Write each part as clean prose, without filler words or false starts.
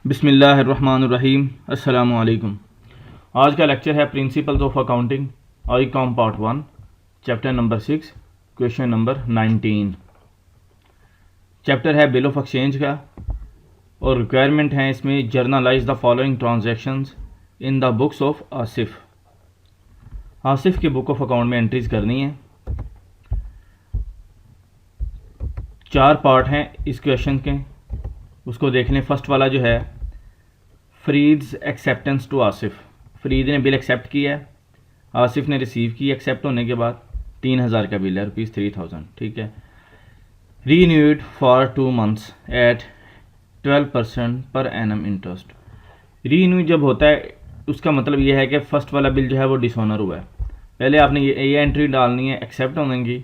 बिस्मिल्लाहिर्रहमानिर्रहीम। अस्सलामु अलैकुम। आज का लेक्चर है principles of accounting I com part 1 chapter number 6 question number 19। Chapter है बिल ऑफ एक्सचेंज का और रिक्वायरमेंट है इसमें generalized the following transactions in the books of Asif. Asif की बुक ऑफ अकाउंट में एंट्रीज करनी है। 4 पार्ट हैं इस क्वेश्चन के, उसको देख लें। फर्स्ट वाला जो है फरीद्स एक्सेप्टेंस टू आसिफ। फरीद ने बिल एक्सेप्ट किया है, आसिफ ने रिसीव की। एक्सेप्ट होने के बाद 3000 का बिल है, ₹3000, ठीक है। रीन्यूड फॉर 2 months एट 12% पर एनम इंटरेस्ट। रीन्यू जब होता है उसका मतलब यह है कि फ़र्स्ट वाला बिल जो है वो डिसऑनर हुआ है। पहले आपने ये एंट्री डालनी है एक्सेप्ट होने की,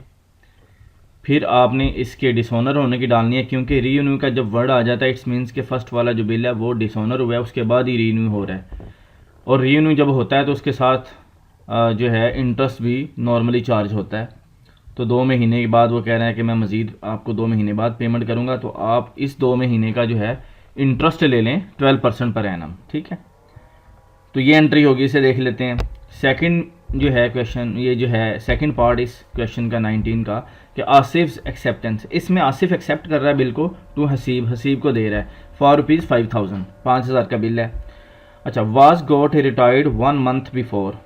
फिर आपने इसके डिसऑनर होने की डालनी है, क्योंकि रीन्यू का जब वर्ड आ जाता है इट्स मीन्स के फर्स्ट वाला जो बिल है वो डिसऑनर हुआ है, उसके बाद ही रीन्यू हो रहा है। और रीन्यू जब होता है तो उसके साथ जो है इंटरेस्ट भी नॉर्मली चार्ज होता है। तो 2 महीने के बाद वो कह रहे हैं कि मैं मज़ीद आपको 2 महीने बाद पेमेंट करूँगा, तो आप इस 2 महीने का जो है इंटरेस्ट ले लें 12% पर एनम, ठीक है। तो ये एंट्री होगी, इसे देख लेते हैं। सेकंड जो है क्वेश्चन, ये जो है सेकंड पार्ट इस क्वेश्चन का 19 का, कि आसिफ एक्सेप्टेंस। इसमें आसिफ एक्सेप्ट कर रहा है बिल को टू हसीब, हसीब को दे रहा है फॉर ₹5000, 5000 का बिल है। अच्छा, was got retired 1 month before,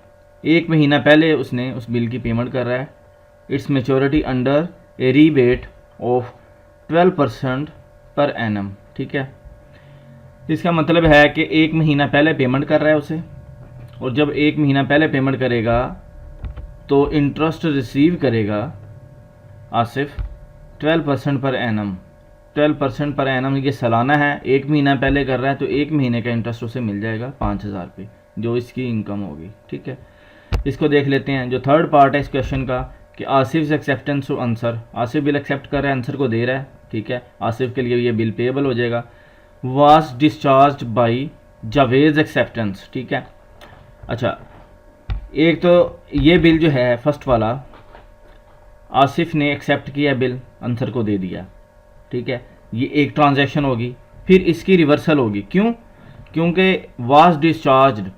1 महीना पहले उसने उस बिल की पेमेंट कर रहा है। Its maturity under A rebate of 12% पर एनम, ठीक है। इसका मतलब है कि 1 महीना पहले पेमेंट कर रहा है उसे, और जब 1 महीना पहले पेमेंट करेगा तो इंटरेस्ट रिसीव करेगा आसिफ 12% पर एनम। 12% पर एनम ये सालाना है, 1 महीना पहले कर रहा है तो 1 महीने का इंटरेस्ट उसे मिल जाएगा 5000 पे, जो इसकी इनकम होगी, ठीक है। इसको देख लेते हैं। जो थर्ड पार्ट है इस क्वेश्चन का, कि Asif acceptance to Ansar. Asif bill accept कर रहा है, आंसर को दे रहा है, ठीक है। आसिफ के लिए ये बिल पेएबल हो जाएगा। Was discharge by Javed acceptance, ठीक है। अच्छा, एक तो ये बिल जो है फर्स्ट वाला आसिफ ने एक्सेप्ट किया बिल, आंसर को दे दिया, ठीक है। ये एक ट्रांजैक्शन होगी। फिर इसकी रिवर्सल होगी, क्यों? क्योंकि वाज डिस्चार्ज्ड,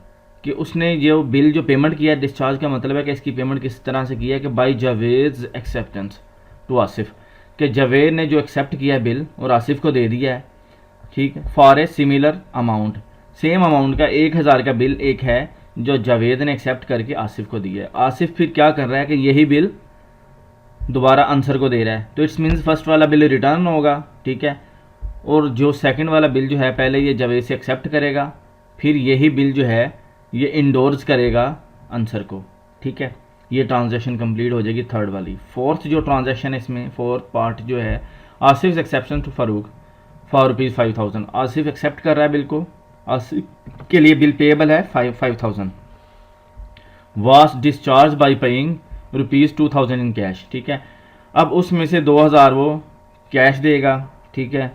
कि उसने जो बिल जो पेमेंट किया, डिस्चार्ज का मतलब है कि इसकी पेमेंट किस तरह से किया है, कि by Javed acceptance to Asif, कि जावेद ने जो एक्सेप्ट किया बिल और आसिफ को दे दिया है, ठीक है। For a similar amount, same amount का 1000 का बिल एक है जो जावेद ने एक्सेप्ट करके आसिफ को दिया है। आसिफ फिर क्या कर रहा है कि यही बिल दोबारा आंसर को दे रहा है, तो इट्स मीन्स फर्स्ट वाला बिल रिटर्न होगा, ठीक है। और जो सेकंड वाला बिल जो है पहले ये जावेद से एक्सेप्ट करेगा, फिर यही बिल जो है ये इंडोर्स करेगा आंसर को, ठीक है। ये ट्रांजैक्शन कंप्लीट हो जाएगी थर्ड वाली। फोर्थ जो ट्रांजैक्शन है इसमें, फोर्थ पार्ट जो है Asif exception to Farooq for ₹5000। Asif accept कर रहा है बिल को, आसिफ के लिए बिल पेएबल है 5000। Was discharge by paying ₹2000 in cash, ठीक है। अब उसमें से 2000 वो कैश देगा, ठीक है।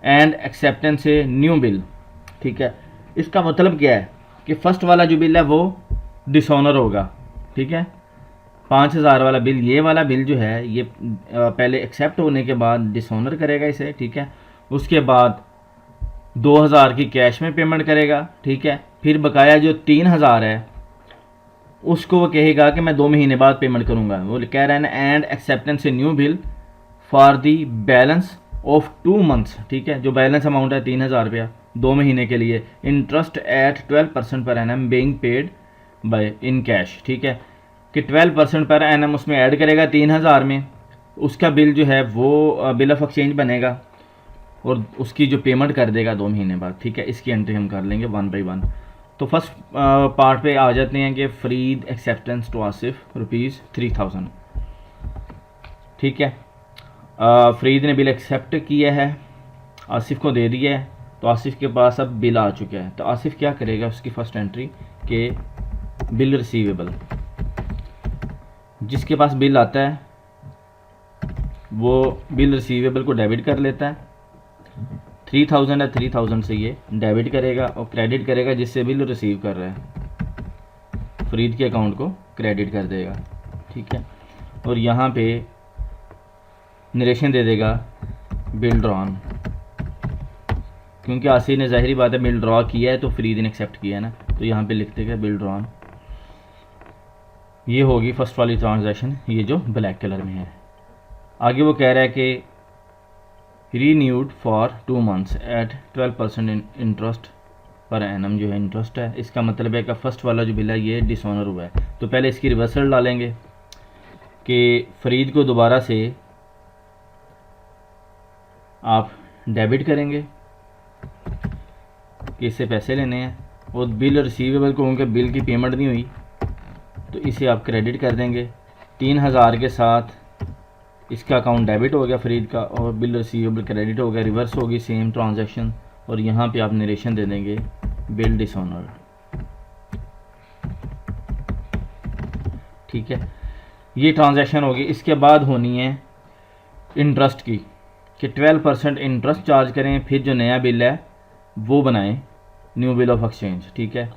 एंड एक्सेप्टेंस से न्यू बिल, ठीक है। इसका मतलब क्या है कि फर्स्ट वाला जो बिल है वो डिसऑनर होगा, ठीक है। 5000 वाला बिल, ये वाला बिल जो है ये पहले एक्सेप्ट होने के बाद डिसऑनर करेगा इसे, ठीक है। उसके बाद 2000 की कैश में पेमेंट करेगा, ठीक है। फिर बकाया जो 3000 है उसको वो कहेगा कि मैं 2 महीने बाद पेमेंट करूंगा। वो कह रहा है ना, and acceptance A new bill for the balance of 2 months, ठीक है। जो बैलेंस अमाउंट है 3000 रुपया 2 महीने के लिए, इंटरेस्ट एट 12% पर annum being paid by in cash, ठीक है। कि 12% पर एनम उसमें ऐड करेगा 3000 में, उसका बिल जो है वो बिल ऑफ एक्सचेंज बनेगा और उसकी जो पेमेंट कर देगा 2 महीने बाद, ठीक है। इसकी एंट्री हम कर लेंगे 1 by 1। तो फर्स्ट पार्ट पे आ जाते हैं कि फरीद एक्सेप्टेंस टू आसिफ ₹3000, ठीक है। फरीद ने बिल एक्सेप्ट किया है, आसिफ को दे दिया है, तो आसिफ के पास अब बिल आ चुका है। तो आसिफ क्या करेगा, उसकी फर्स्ट एंट्री के बिल रिसीवेबल। जिसके पास बिल आता है वो बिल रिसीवेबल को डेबिट कर लेता है। 3000 है, 3000 से ये डेबिट करेगा और क्रेडिट करेगा जिससे बिल रिसीव कर रहा है, फरीद के अकाउंट को क्रेडिट कर देगा, ठीक है। और यहाँ पे नरेशन दे देगा बिल ड्रॉन, क्योंकि आसिफ ने ज़ाहिरी बात है बिल ड्रॉ किया है तो फरीद ने एक्सेप्ट किया है ना, तो यहाँ पे लिखते हैं बिल ड्रॉन। ये होगी फर्स्ट वाली ट्रांजैक्शन, ये जो ब्लैक कलर में है। आगे वो कह रहा है कि renewed for 2 months at 12% interest per annum जो है इंटरेस्ट है। इसका मतलब है कि फर्स्ट वाला जो बिल है ये डिसऑनर हुआ है, तो पहले इसकी रिवर्सल डालेंगे कि फ़रीद को दोबारा से आप डेबिट करेंगे कि इससे पैसे लेने हैं, और बिल रिसीवेबल को उनके बिल की पेमेंट नहीं हुई तो इसे आप क्रेडिट कर देंगे। 3000 के साथ इसका अकाउंट डेबिट हो गया फ़रीद का, और बिल रिसीवेबल क्रेडिट हो गया, रिवर्स होगी सेम ट्रांजैक्शन। और यहाँ पे आप नरेशन दे देंगे बिल डिसऑनर। ठीक है, ये ट्रांजैक्शन होगी। इसके बाद होनी है इंटरेस्ट की, कि 12% इंटरेस्ट चार्ज करें, फिर जो नया बिल है वो बनाएं, न्यू बिल ऑफ एक्सचेंज। ठीक है,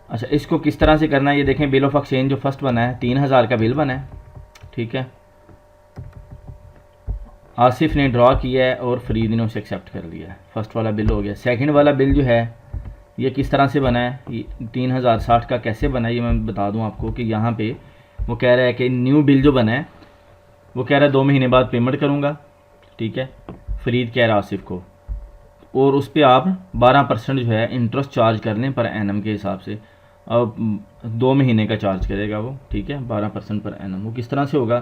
अच्छा इसको किस तरह से करना है ये देखें। बिल ऑफ एक्सचेंज जो फर्स्ट बना है 3000 का बिल बना है। ठीक है, आसिफ ने ड्रॉ किया है और फरीद ने उसे एक्सेप्ट कर लिया है, फर्स्ट वाला बिल हो गया। सेकंड वाला बिल जो है ये किस तरह से बना है, ये 3060 का कैसे बना है ये मैं बता दूं आपको। कि यहाँ पे वो कह रहा है कि न्यू बिल जो बना है वो कह रहा है 2 महीने बाद पेमेंट करूँगा। ठीक है, फरीद कह रहा है आसिफ को, और उस पर आप 12% जो है इंटरेस्ट चार्ज कर लें पर एनम के हिसाब से। अब 2 महीने का चार्ज करेगा वो। ठीक है, 12% पर एनम। वो किस तरह से होगा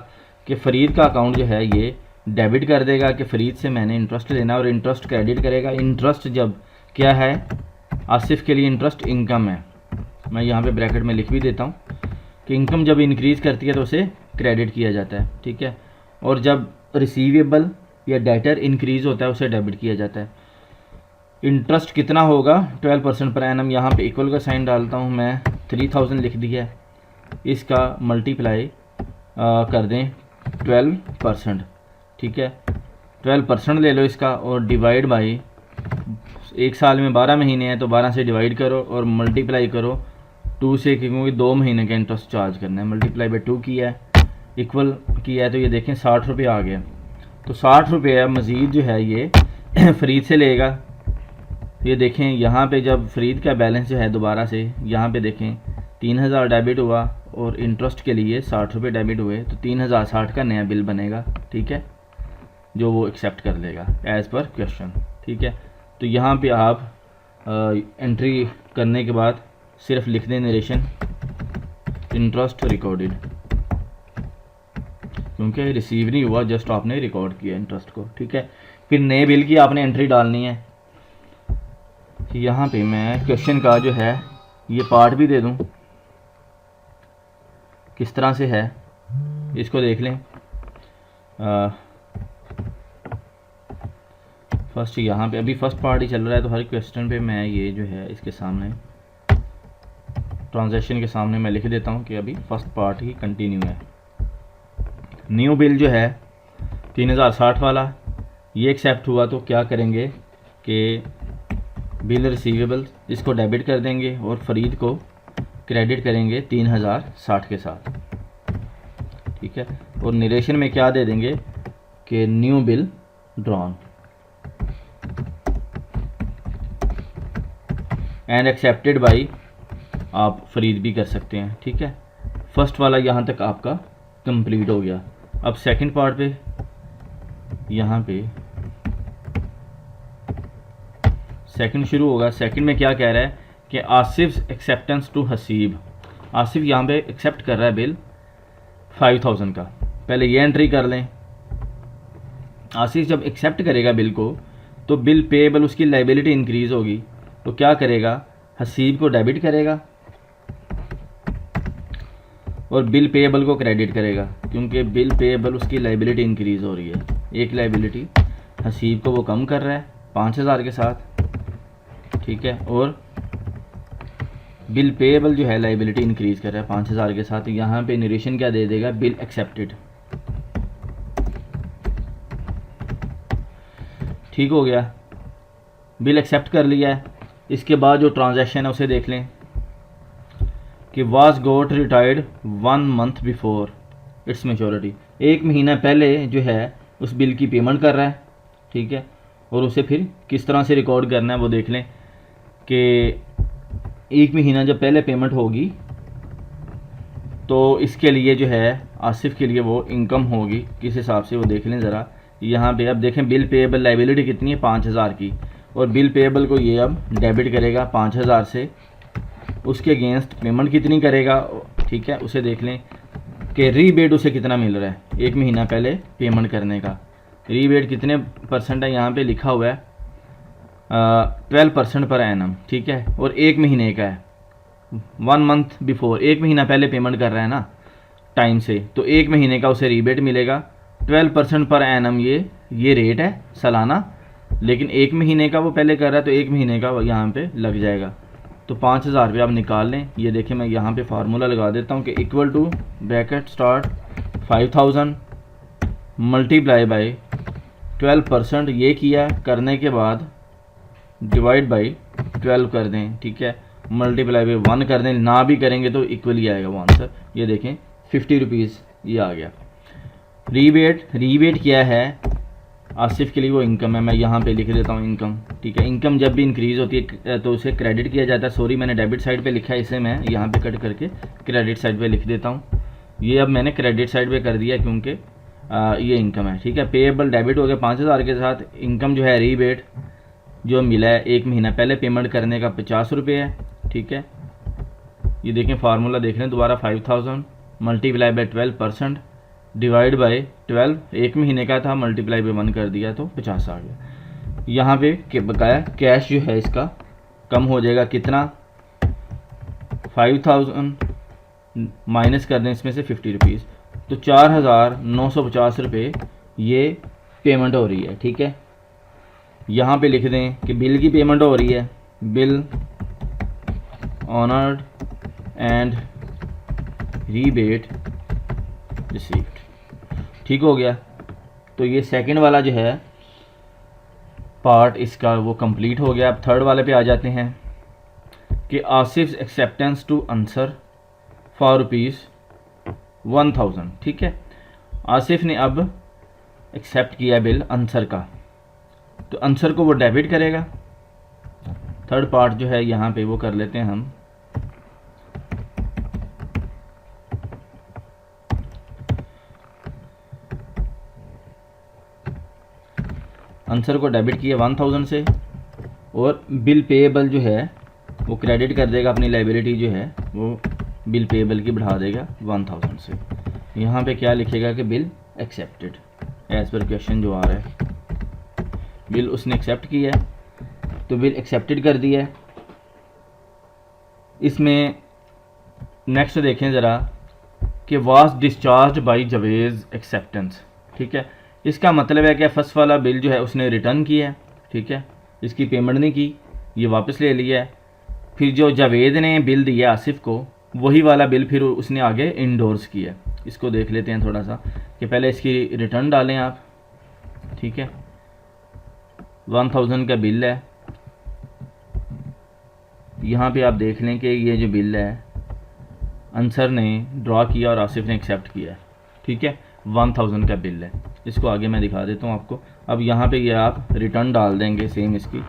कि फ़रीद का अकाउंट जो है ये डेबिट कर देगा कि फ़रीद से मैंने इंटरेस्ट लेना, और इंटरेस्ट क्रेडिट करेगा। इंटरेस्ट जब क्या है आसिफ के लिए इंटरेस्ट इनकम है, मैं यहाँ पे ब्रैकेट में लिख भी देता हूँ कि इनकम जब इंक्रीज़ करती है तो उसे क्रेडिट किया जाता है। ठीक है, और जब रिसीवेबल या डेटर इंक्रीज़ होता है उसे डेबिट किया जाता है। इंटरेस्ट कितना होगा 12% पर एनम, यहाँ पे इक्वल का साइन डालता हूँ मैं, 3000 लिख दिया है, इसका मल्टीप्लाई कर दें 12%। ठीक है, 12% ले लो इसका और डिवाइड बाई, एक साल में 12 महीने हैं तो 12 से डिवाइड करो और मल्टीप्लाई करो 2 से, क्योंकि 2 महीने का इंटरेस्ट चार्ज करना है। मल्टीप्लाई बाई 2 किया है, इक्वल किया है, तो ये देखें 60 रुपये आ गया। तो 60 रुपये मज़ीद जो है ये फ़रीद से लेगा। ये देखें यहाँ पे जब फ़रीद का बैलेंस जो है दोबारा से यहाँ पे देखें 3000 डेबिट हुआ और इंटरेस्ट के लिए 60 रुपये डेबिट हुए, तो 3060 का नया बिल बनेगा। ठीक है, जो वो एक्सेप्ट कर लेगा एज़ पर क्वेश्चन। ठीक है, तो यहाँ पे आप एंट्री करने के बाद सिर्फ लिख दें नरेशन इंटरेस्ट रिकॉर्डेड, क्योंकि रिसीव नहीं हुआ, जस्ट आपने रिकॉर्ड किया इंटरेस्ट को। ठीक है, फिर नए बिल की आपने एंट्री डालनी है। यहाँ पे मैं क्वेश्चन का जो है ये पार्ट भी दे दूँ किस तरह से है, इसको देख लें। फर्स्ट यहाँ पे अभी फर्स्ट पार्ट ही चल रहा है, तो हर क्वेश्चन पे मैं ये जो है इसके सामने ट्रांजैक्शन के सामने मैं लिख देता हूँ कि अभी फर्स्ट पार्ट ही कंटिन्यू है। न्यू बिल जो है 3060 वाला ये एक्सेप्ट हुआ, तो क्या करेंगे कि बिल रिसीवेबल इसको डेबिट कर देंगे और फ़रीद को क्रेडिट करेंगे 3060 के साथ। ठीक है, और नरेशन में क्या दे देंगे कि new bill drawn and accepted by, आप फ़रीद भी कर सकते हैं। ठीक है, फर्स्ट वाला यहाँ तक आपका कंप्लीट हो गया। अब सेकंड पार्ट पे यहाँ पे सेकंड शुरू होगा। सेकंड में क्या कह रहा है कि आसिफ एक्सेप्टेंस टू हसीब। आसिफ यहाँ पे एक्सेप्ट कर रहा है बिल 5000 का। पहले ये एंट्री कर लें। आसिफ जब एक्सेप्ट करेगा बिल को तो बिल पेएबल उसकी लाइबिलिटी इंक्रीज़ होगी, तो क्या करेगा हसीब को डेबिट करेगा और बिल पेएबल को क्रेडिट करेगा, क्योंकि बिल पेएबल उसकी लाइबिलिटी इंक्रीज़ हो रही है। एक लाइबिलिटी हसीब को वो कम कर रहा है 5000 के साथ। ठीक है, और बिल पेएबल जो है लाइबिलिटी इंक्रीज़ कर रहा है 5000 के साथ। यहाँ पे नरेशन क्या दे देगा, बिल एक्सेप्टेड। ठीक हो गया, बिल एक्सेप्ट कर लिया है। इसके बाद जो ट्रांजैक्शन है उसे देख लें कि was got retired 1 month before its maturity. 1 महीना पहले जो है उस बिल की पेमेंट कर रहा है। ठीक है, और उसे फिर किस तरह से रिकॉर्ड करना है वो देख लें कि एक महीना जब पहले पेमेंट होगी तो इसके लिए जो है आसिफ के लिए वो इनकम होगी किस हिसाब से वो देख लें ज़रा। यहाँ पे अब देखें बिल पेएबल लाइबिलिटी कितनी है 5000 की, और बिल पेएबल को ये अब डेबिट करेगा 5000 से, उसके अगेंस्ट पेमेंट कितनी करेगा, ठीक है, उसे देख लें कि रीबेट उसे कितना मिल रहा है एक महीना पहले पेमेंट करने का। रीबेट कितने परसेंट है यहाँ पे लिखा हुआ है 12% पर एनम, ठीक है, और एक महीने का है 1 मंथ बिफोर, एक महीना पहले पेमेंट कर रहा है ना टाइम से, तो एक महीने का उसे रीबेट मिलेगा 12% पर एनम। ये रेट है सालाना, लेकिन एक महीने का वो पहले कर रहा है तो एक महीने का यहाँ पे लग जाएगा। तो 5000 रुपये आप निकाल लें। ये देखिए मैं यहाँ पे फार्मूला लगा देता हूँ कि equal to bracket start 5000 multiply by 12%, ये किया करने के बाद डिवाइड बाई 12 कर दें, ठीक है, मल्टीप्लाई बाई 1 कर दें, ना भी करेंगे तो इक्वल ही आएगा वो आंसर। ये देखें 50 रुपीज़ ये आ गया। रीबेट क्या है आसिफ के लिए, वो इनकम है। मैं यहाँ पे लिख देता हूँ इनकम, ठीक है। इनकम जब भी इंक्रीज़ होती है तो उसे क्रेडिट किया जाता है। सॉरी मैंने डेबिट साइड पे लिखा है, इसे मैं यहाँ पे कट करके क्रेडिट साइड पे लिख देता हूँ। ये अब मैंने क्रेडिट साइड पे कर दिया क्योंकि ये इनकम है, ठीक है। पेएबल डेबिट हो गया 5000 के साथ। इनकम जो है रीबेट जो मिला है एक महीना पहले पेमेंट करने का 50 रुपये है, ठीक है। ये देखें फार्मूला देख लें दोबारा, 5000 मल्टीप्लाई बाई 12% डिवाइड बाई 12, एक महीने का था, मल्टीप्लाई बाई 1 कर दिया तो 50 आ गया। यहाँ पे बकाया कैश जो है इसका कम हो जाएगा कितना, 5000 माइनस कर दें इसमें से 50 रुपीज़, तो 4950 रुपये ये पेमेंट हो रही है, ठीक है। यहाँ पे लिख दें कि बिल की पेमेंट हो रही है, bill honoured and rebate received, ठीक हो गया। तो ये सेकंड वाला जो है पार्ट इसका वो कंप्लीट हो गया। अब थर्ड वाले पे आ जाते हैं कि Asif acceptance to Ansar for ₹1000, ठीक है। आसिफ ने अब एक्सेप्ट किया बिल आंसर का, तो आंसर को वो डेबिट करेगा। थर्ड पार्ट जो है यहाँ पे वो कर लेते हैं हम। आंसर को डेबिट किया 1000 से, और बिल पेएबल जो है वो क्रेडिट कर देगा, अपनी लाइबिलिटी जो है वो बिल पेएबल की बढ़ा देगा 1000 से। यहाँ पे क्या लिखेगा कि bill accepted as per question जो आ रहा है। बिल उसने एक्सेप्ट किया है तो बिल एक्सेप्टेड कर दिया है। इसमें नेक्स्ट देखें ज़रा कि was discharge by Javed acceptance, ठीक है। इसका मतलब है कि फर्स्ट वाला बिल जो है उसने रिटर्न किया है, ठीक है, इसकी पेमेंट नहीं की, ये वापस ले लिया है। फिर जो जावेद ने बिल दिया आसिफ को, वही वाला बिल फिर उसने आगे इंडोर्स किया। इसको देख लेते हैं थोड़ा सा कि पहले इसकी रिटर्न डालें आप, ठीक है। 1000 का बिल है, यहाँ पे आप देख लें कि ये जो बिल है आंसर ने ड्रॉ किया और आसिफ ने एक्सेप्ट किया है, ठीक है। 1000 का बिल है। इसको आगे मैं दिखा देता हूँ आपको। अब यहाँ पे ये आप रिटर्न डाल देंगे सेम इसकी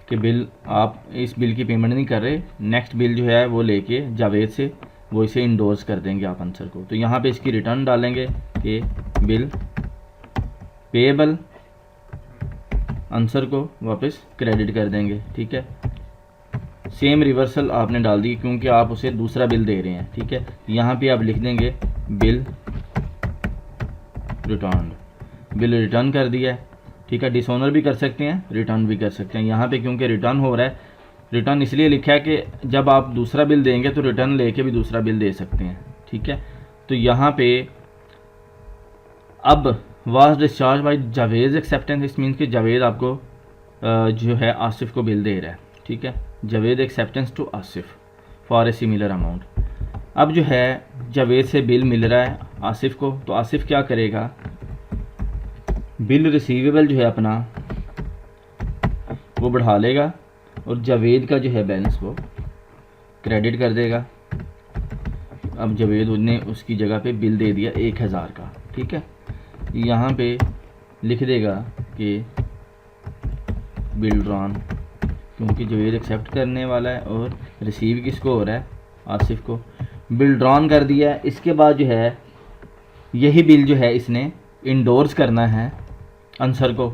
कि बिल आप इस बिल की पेमेंट नहीं कर रहे, नेक्स्ट बिल जो है वो लेके जावेद से वो इसे इंडोर्स कर देंगे आप आंसर को। तो यहाँ पे इसकी रिटर्न डालेंगे कि बिल पेएबल, आंसर को वापस क्रेडिट कर देंगे, ठीक है। सेम रिवर्सल आपने डाल दी क्योंकि आप उसे दूसरा बिल दे रहे हैं, ठीक है। यहाँ पे आप लिख देंगे बिल रिटर्न, बिल रिटर्न कर दिया है, ठीक है। डिसऑनर भी कर सकते हैं, रिटर्न भी कर सकते हैं। यहाँ पे क्योंकि रिटर्न हो रहा है, रिटर्न इसलिए लिखा है कि जब आप दूसरा बिल देंगे तो रिटर्न लेके भी दूसरा बिल दे सकते हैं, ठीक है। तो यहाँ पे अब was discharge by Javed acceptance, इस मीन्स कि जावेद आपको जो है आसिफ को बिल दे रहा है, ठीक है। Javed acceptance to Asif for a similar amount. अब जो है जावेद से बिल मिल रहा है आसिफ को, तो आसिफ क्या करेगा, बिल रिसीवेबल जो है अपना वो बढ़ा लेगा और जावेद का जो है बैलेंस वो क्रेडिट कर देगा। अब जावेद ने उसकी जगह पे बिल दे दिया 1000 का, ठीक है। यहाँ पे लिख देगा कि बिल ड्रॉन, क्योंकि जवेद एक्सेप्ट करने वाला है और रिसीव किसको हो रहा है, आसिफ को। बिल ड्रॉन कर दिया है। इसके बाद जो है यही बिल जो है इसने इंडोर्स करना है आंसर को,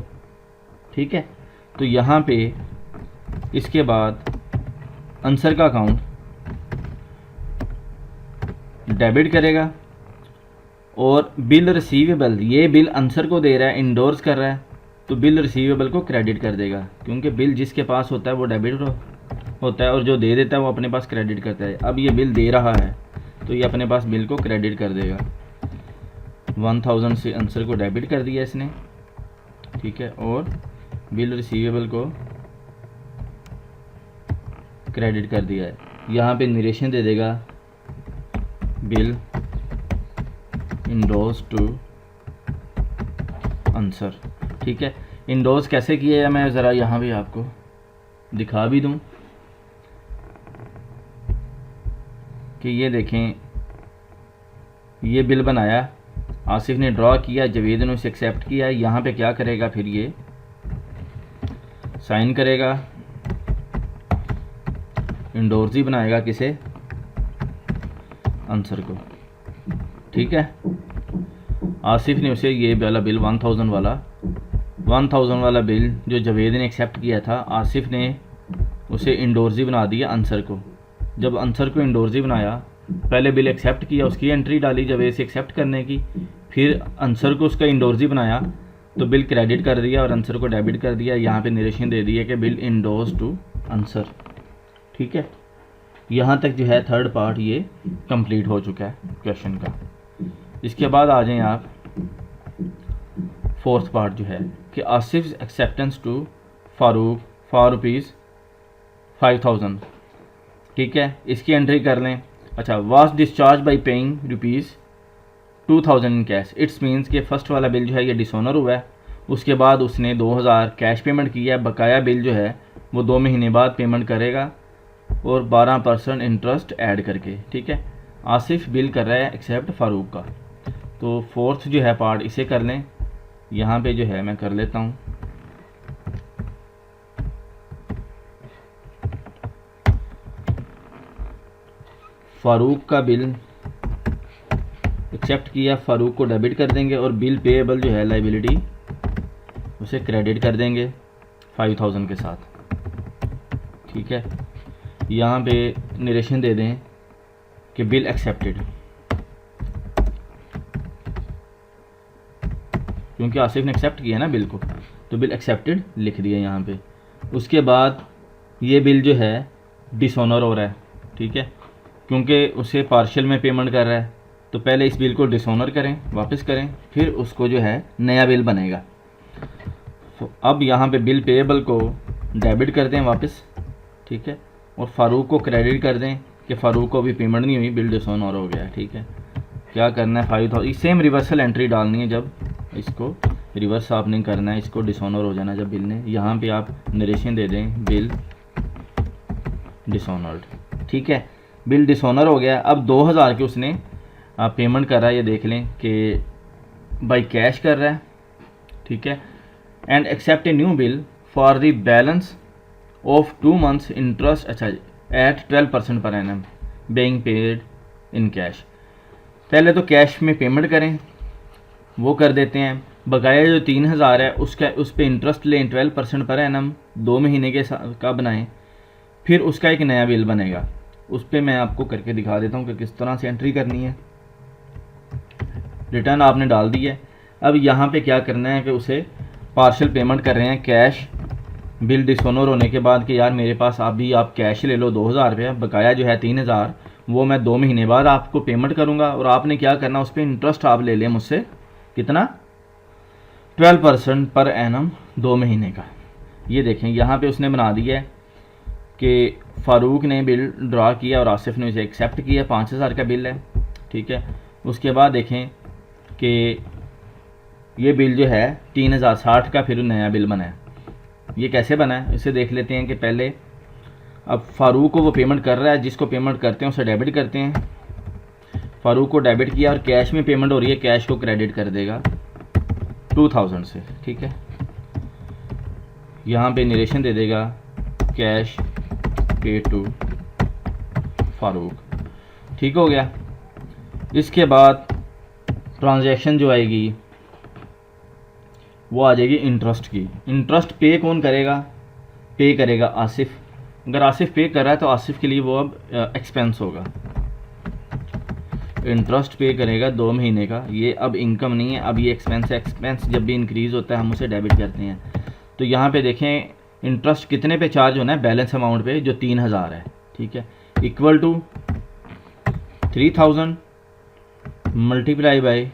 ठीक है। तो यहाँ पे इसके बाद आंसर का अकाउंट डेबिट करेगा और बिल रिसीवेबल, ये बिल आंसर को दे रहा है, इंडोर्स कर रहा है, तो बिल रिसीवेबल को क्रेडिट कर देगा, क्योंकि बिल जिसके पास होता है वो डेबिट होता है और जो दे देता है वो अपने पास क्रेडिट करता है। अब ये बिल दे रहा है तो ये अपने पास बिल को क्रेडिट कर देगा। 1000 से आंसर को डेबिट कर दिया इसने, ठीक है, और बिल रिसीवेबल को क्रेडिट कर दिया है। यहाँ पे नरेशन दे देगा बिल इंडोर्स टू आंसर, ठीक है। इंडोर्स कैसे किया है मैं ज़रा यहाँ भी आपको दिखा भी दूँ कि ये देखें, ये बिल बनाया, आसिफ ने ड्रॉ किया, जवेद ने उसे एक्सेप्ट किया। यहाँ पे क्या करेगा, फिर ये साइन करेगा, इंडोर्स ही बनाएगा किसे, आंसर को, ठीक है। आसिफ ने उसे ये वाला बिल 1000 वाला बिल जो जवेद ने एक्सेप्ट किया था, आसिफ ने उसे इंडोर्स बना दिया आंसर को। जब आंसर को इंडोर्स बनाया, पहले बिल एक्सेप्ट किया, उसकी एंट्री डाली जवेद से एक्सेप्ट करने की, फिर आंसर को उसका इंडोर्स बनाया तो बिल क्रेडिट कर दिया और आंसर को डेबिट कर दिया। यहाँ पे नरेशन दे दी है कि बिल इंडोर्स टू आंसर, ठीक है। यहाँ तक जो है थर्ड पार्ट ये कंप्लीट हो चुका है क्वेश्चन का। इसके बाद आ जाएं आप फोर्थ पार्ट जो है कि Asif acceptance to Farooq for ₹5000, ठीक है। इसकी एंट्री कर लें। अच्छा, was discharge by paying ₹2000 in cash, its means कि फ़र्स्ट वाला बिल जो है ये डिसऑनर हुआ है, उसके बाद उसने 2000 कैश पेमेंट किया है, बकाया बिल जो है वो 2 महीने बाद पेमेंट करेगा और 12% इंटरेस्ट ऐड करके, ठीक है। आसिफ बिल कर रहा है एक्सेप्ट फारूक का। तो फोर्थ जो है पार्ट इसे कर लें। यहाँ पे जो है मैं कर लेता हूँ। फारूक का बिल एक्सेप्ट किया, फारूक को डेबिट कर देंगे और बिल पेएबल जो है लाइबिलिटी उसे क्रेडिट कर देंगे 5000 के साथ, ठीक है। यहाँ पे नरेशन दे दें कि बिल एक्सेप्टेड, क्योंकि आसिफ ने एक्सेप्ट किया ना बिल को, तो बिल एक्सेप्टेड लिख दिया यहाँ पे। उसके बाद ये बिल जो है डिसऑनर हो रहा है, ठीक है, क्योंकि उसे पार्शियल में पेमेंट कर रहा है, तो पहले इस बिल को डिसऑनर करें, वापस करें, फिर उसको जो है नया बिल बनेगा। तो अब यहाँ पे बिल पेएबल को डेबिट कर दें वापस, ठीक है, और फारूक को क्रेडिट कर दें कि फ़ारूक को अभी पेमेंट नहीं हुई, बिल डिसऑनर हो गया, ठीक है। क्या करना है, 5000 सेम रिवर्सल एंट्री डालनी है, जब इसको रिवर्स आपने करना है, इसको डिसऑनर हो जाना जब बिल ने। यहाँ पे आप नरेशन दे दें बिल डिसऑनर्ड, ठीक है। बिल डिसऑनर हो गया। अब 2000 के उसने पेमेंट कर रहा है, ये देख लें कि बाई कैश कर रहा है, ठीक है। And except a new bill for the balance of 2 months interest, अच्छा, एट 12% पर एनम बेइंग पेड इन कैश। पहले तो कैश में पेमेंट करें, वो कर देते हैं। बकाया जो 3000 है उसका, उस पर इंटरेस्ट लें 12% पर एनम 2 महीने के का बनाएं, फिर उसका एक नया बिल बनेगा। उस पर मैं आपको करके दिखा देता हूँ कि किस तरह से एंट्री करनी है। रिटर्न आपने डाल दी है। अब यहाँ पे क्या करना है कि उसे पार्शियल पेमेंट कर रहे हैं कैश, बिल डिसऑनर होने के बाद कि यार मेरे पास आप कैश ले लो 2000 रुपया, बकाया जो है 3000 वो मैं 2 महीने बाद आपको पेमेंट करूँगा, और आपने क्या करना, उस पर इंटरेस्ट आप ले लें मुझसे, कितना, 12% पर एनम 2 महीने का। ये देखें यहाँ पे उसने बना दिया है कि फ़ारूक ने बिल ड्रा किया और आसिफ ने उसे एक्सेप्ट किया, 5000 का बिल है, ठीक है। उसके बाद देखें कि ये बिल जो है 3060 का फिर नया बिल बना है। ये कैसे बना है इसे देख लेते हैं कि पहले अब फ़ारूक को वो पेमेंट कर रहा है, जिसको पेमेंट करते हैं उसे डेबिट करते हैं। फ़ारूक को डेबिट किया और कैश में पेमेंट हो रही है, कैश को क्रेडिट कर देगा 2000 से, ठीक है। यहाँ पे नरेशन दे देगा कैश पेड टू फारूक। ठीक हो गया। इसके बाद ट्रांजैक्शन जो आएगी वो आ जाएगी इंटरेस्ट की। इंटरेस्ट पे कौन करेगा? पे करेगा आसिफ। अगर आसिफ पे कर रहा है तो आसिफ के लिए वो अब एक्सपेंस होगा। इंटरेस्ट पे करेगा 2 महीने का, ये अब इनकम नहीं है, अब ये एक्सपेंस है। एक्सपेंस जब भी इंक्रीज़ होता है हम उसे डेबिट करते हैं। तो यहाँ पे देखें इंटरेस्ट कितने पे चार्ज होना है? बैलेंस अमाउंट पे जो 3000 है। ठीक है, इक्वल टू 3000 मल्टीप्लाई बाई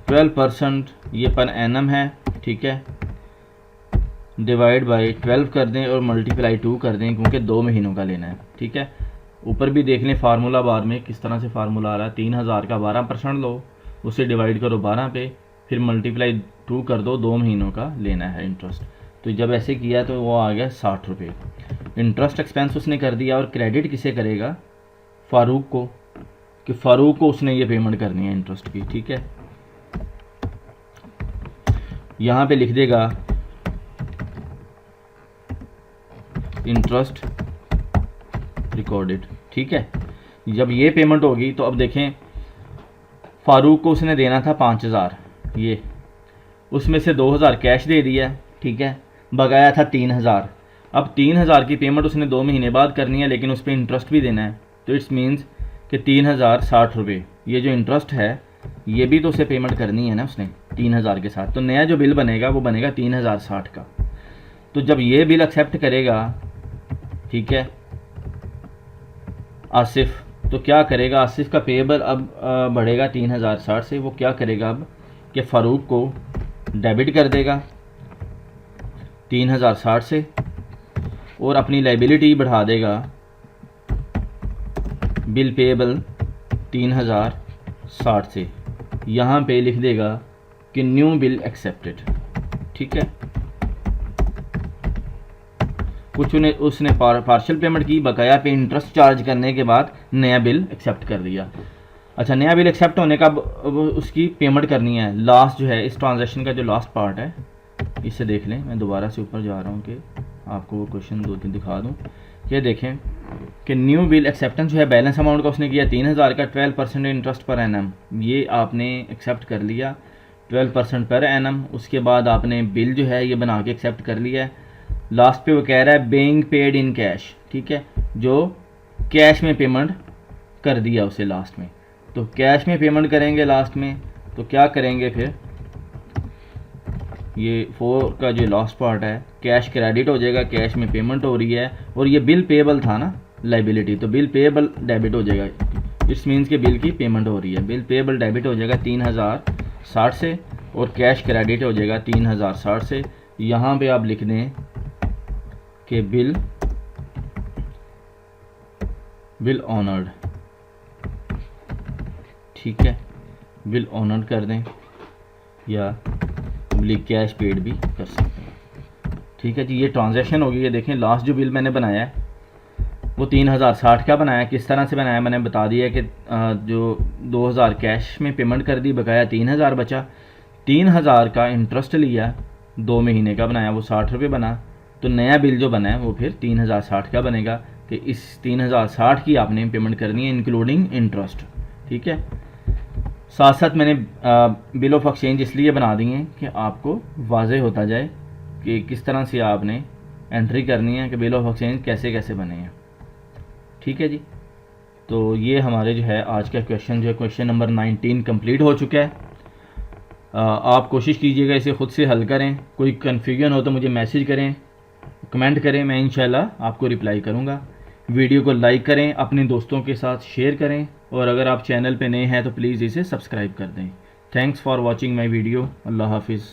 12%, ये पर एनम है। ठीक है, डिवाइड बाई 12 कर दें और मल्टीप्लाई 2 कर दें, क्योंकि 2 महीनों का लेना है। ठीक है, ऊपर भी देख लें फार्मूला बार में किस तरह से फार्मूला आ रहा है। 3000 का 12% लो, उसे डिवाइड करो 12 पे, फिर मल्टीप्लाई 2 कर दो, 2 महीनों का लेना है इंटरेस्ट। तो जब ऐसे किया तो वो आ गया 60 रुपये। इंटरेस्ट एक्सपेंस उसने कर दिया, और क्रेडिट किसे करेगा? फ़ारूक को, कि फ़ारूक को उसने ये पेमेंट करनी है इंटरेस्ट की। ठीक है, यहाँ पे लिख देगा इंटरेस्ट रिकॉर्डेड। ठीक है, जब ये पेमेंट होगी तो अब देखें फ़ारूक को उसने देना था 5000, ये उसमें से 2000 कैश दे दिया। ठीक है, बकाया था 3000। अब 3000 की पेमेंट उसने 2 महीने बाद करनी है, लेकिन उस पर इंटरेस्ट भी देना है। तो इट्स मीन्स कि 3000 60 रुपये, ये जो इंटरेस्ट है ये भी तो उसे पेमेंट करनी है ना उसने 3000 के साथ। तो नया जो बिल बनेगा वो बनेगा 3060 का। तो जब ये बिल एक्सेप्ट करेगा, ठीक है, आसिफ, तो क्या करेगा? आसिफ का पेएबल अब बढ़ेगा 3060 से। वो क्या करेगा अब कि फ़ारूक को डेबिट कर देगा 3060 से, और अपनी लाइबिलिटी बढ़ा देगा बिल पेएबल 3060 से। यहाँ पे लिख देगा कि न्यू बिल एक्सेप्टेड। ठीक है, कुछ उसने पार्शियल पेमेंट की, बकाया पे इंटरेस्ट चार्ज करने के बाद नया बिल एक्सेप्ट कर दिया। अच्छा, नया बिल एक्सेप्ट होने का उसकी पेमेंट करनी है। लास्ट जो है इस ट्रांजैक्शन का जो लास्ट पार्ट है, इसे देख लें। मैं दोबारा से ऊपर जा रहा हूँ कि आपको वो क्वेश्चन 2-3 दिखा दूँ। ये देखें कि न्यू बिल एक्सेप्टेंस जो है बैलेंस अमाउंट का उसने किया 3000 का, 12% इंटरेस्ट पर एनम, ये आपने एक्सेप्ट कर लिया 12% पर एनम। उसके बाद आपने बिल जो है ये बना के एक्सेप्ट कर लिया है। लास्ट पे वो कह रहा है बेइंग पेड इन कैश। ठीक है, जो कैश में पेमेंट कर दिया उसे लास्ट में। तो कैश में पेमेंट करेंगे लास्ट में, तो क्या करेंगे फिर? ये 4 का जो लास्ट पार्ट है, कैश क्रेडिट हो जाएगा, कैश में पेमेंट हो रही है, और ये बिल पेएबल था ना लाइबिलिटी, तो बिल पेएबल डेबिट हो जाएगा। इट्स मीन्स के बिल की पेमेंट हो रही है। बिल पेएबल डेबिट हो जाएगा 3060 से, और कैश क्रेडिट हो जाएगा 3060 से। यहाँ पे आप लिख दें कि बिल ऑनर्ड। ठीक है, बिल ऑनर्ड कर दें, या कैश पेड भी कर सकते हैं। ठीक है जी, ये ट्रांजैक्शन होगी। ये देखें लास्ट जो बिल मैंने बनाया है वो 3060 का बनाया। किस तरह से बनाया मैंने बता दिया कि जो 2000 कैश में पेमेंट कर दी, बकाया 3000 बचा। 3000 का इंटरेस्ट लिया, 2 महीने का बनाया, वो 60 रुपये बना। तो नया बिल जो बना है वो फिर 3060 का बनेगा, कि इस 3060 की आपने पेमेंट करनी है इंक्लूडिंग इंटरेस्ट। ठीक है, साथ साथ मैंने बिल ऑफ एक्सचेंज इसलिए बना दी हैं कि आपको वाज़ेह होता जाए कि किस तरह से आपने एंट्री करनी है, कि बिल ऑफ एक्सचेंज कैसे कैसे बने हैं। ठीक है जी, तो ये हमारे जो है आज का क्वेश्चन जो है क्वेश्चन नंबर 19 कंप्लीट हो चुका है। आप कोशिश कीजिएगा इसे ख़ुद से हल करें। कोई कन्फ्यूजन हो तो मुझे मैसेज करें, कमेंट करें, मैं इंशाल्लाह आपको रिप्लाई करूँगा। वीडियो को लाइक करें, अपने दोस्तों के साथ शेयर करें, और अगर आप चैनल पे नए हैं तो प्लीज़ इसे सब्सक्राइब कर दें। Thanks for watching my video. अल्लाह हाफिज़।